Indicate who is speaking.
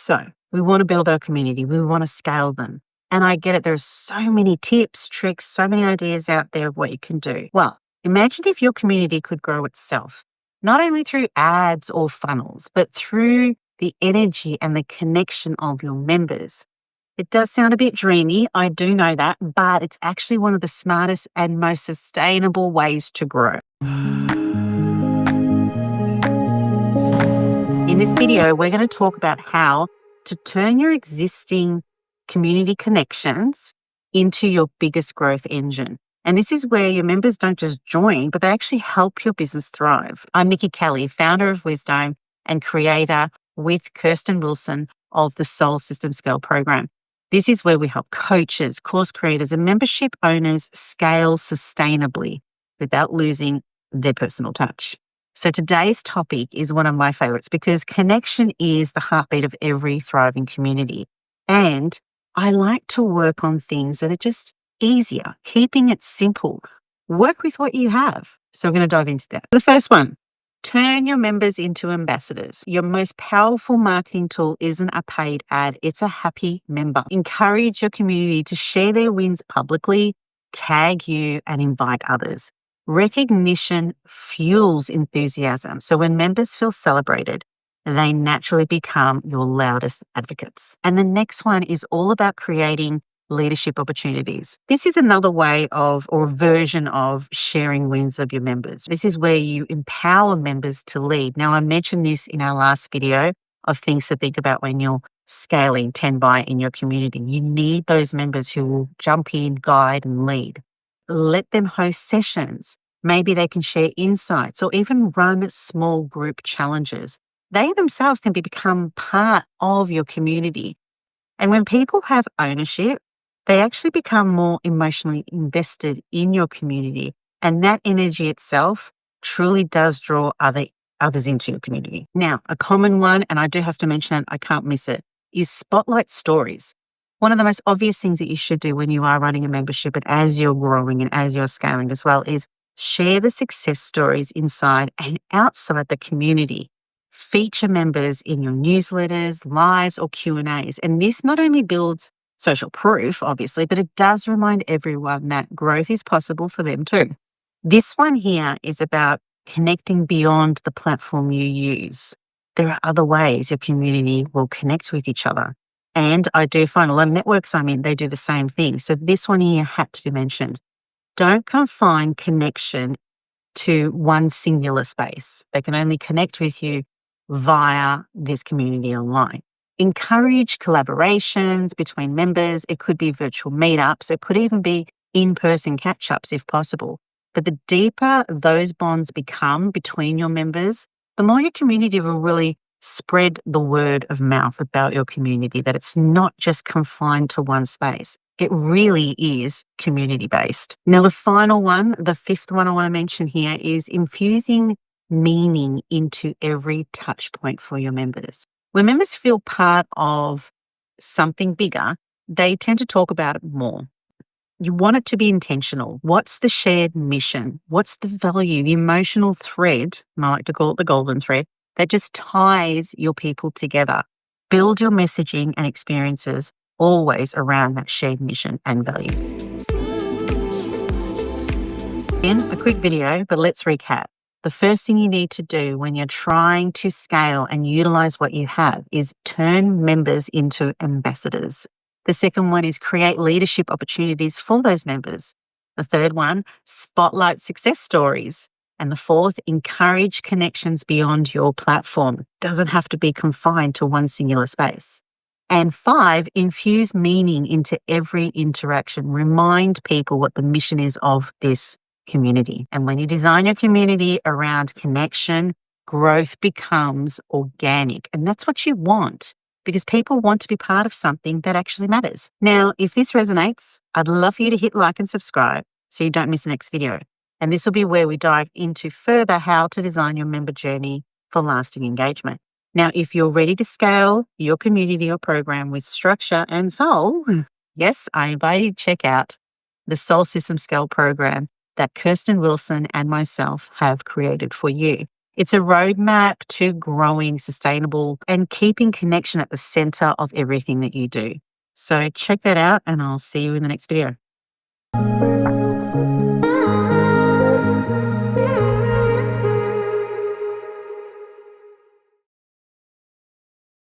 Speaker 1: So we want to build our community. We want to scale them. And I get it. There's so many tips, tricks, so many ideas out there of what you can do. Well, imagine if your community could grow itself, not only through ads or funnels, but through the energy and the connection of your members. It does sound a bit dreamy, I do know that, but it's actually one of the smartest and most sustainable ways to grow. In this video, we're going to talk about how to turn your existing community connections into your biggest growth engine. And this is where your members don't just join, but they actually help your business thrive. I'm Nikki Cali, founder of Wisdome and creator with Kirstin Wilson of the Soul System Scale program. This is where we help coaches, course creators, and membership owners scale sustainably without losing their personal touch. So today's topic is one of my favorites because connection is the heartbeat of every thriving community. And I like to work on things that are just easier, keeping it simple. Work with what you have. So we're going to dive into that. The first one, turn your members into ambassadors. Your most powerful marketing tool isn't a paid ad, it's a happy member. Encourage your community to share their wins publicly, tag you, and invite others. Recognition fuels enthusiasm. So when members feel celebrated, they naturally become your loudest advocates. And the next one is all about creating leadership opportunities. This is another way of or version of sharing wins of your members. This is where you empower members to lead. Now, I mentioned this in our last video of things to think about when you're scaling 10 by in your community. You need those members who will jump in, guide, and lead. Let them host sessions. Maybe they can share insights or even run small group challenges. They themselves can become part of your community. And when people have ownership, they actually become more emotionally invested in your community. And that energy itself truly does draw others into your community. Now, a common one, and I do have to mention it, I can't miss it, is spotlight stories. One of the most obvious things that you should do when you are running a membership and as you're growing and as you're scaling as well is share the success stories inside and outside the community. Feature members in your newsletters, lives, or Q&As. And this not only builds social proof, obviously, but it does remind everyone that growth is possible for them too. This one here is about connecting beyond the platform you use. There are other ways your community will connect with each other. And I do find a lot of networks I'm in, they do the same thing. So this one here had to be mentioned. Don't confine connection to one singular space. They can only connect with you via this community online. Encourage collaborations between members. It could be virtual meetups. It could even be in-person catch-ups if possible. But the deeper those bonds become between your members, the more your community will really spread the word of mouth about your community, that it's not just confined to one space. It really is community-based. Now, the final one, the fifth one I want to mention here is infusing meaning into every touch point for your members. When members feel part of something bigger, they tend to talk about it more. You want it to be intentional. What's the shared mission? What's the value, the emotional thread, and I like to call it the golden thread, that just ties your people together? Build your messaging and experiences always around that shared mission and values. Again, a quick video, but let's recap. The first thing you need to do when you're trying to scale and utilize what you have is turn members into ambassadors. The second one is create leadership opportunities for those members. The third one, spotlight success stories. And the fourth, encourage connections beyond your platform. It doesn't have to be confined to one singular space. And 5, infuse meaning into every interaction. Remind people what the mission is of this community. And when you design your community around connection, growth becomes organic. And that's what you want because people want to be part of something that actually matters. Now, if this resonates, I'd love for you to hit like and subscribe so you don't miss the next video. And this will be where we dive into further how to design your member journey for lasting engagement. Now, if you're ready to scale your community or program with structure and soul, yes, I invite you to check out the Soul System Scale program that Kirstin Wilson and myself have created for you. It's a roadmap to growing sustainable and keeping connection at the center of everything that you do. So check that out, and I'll see you in the next video.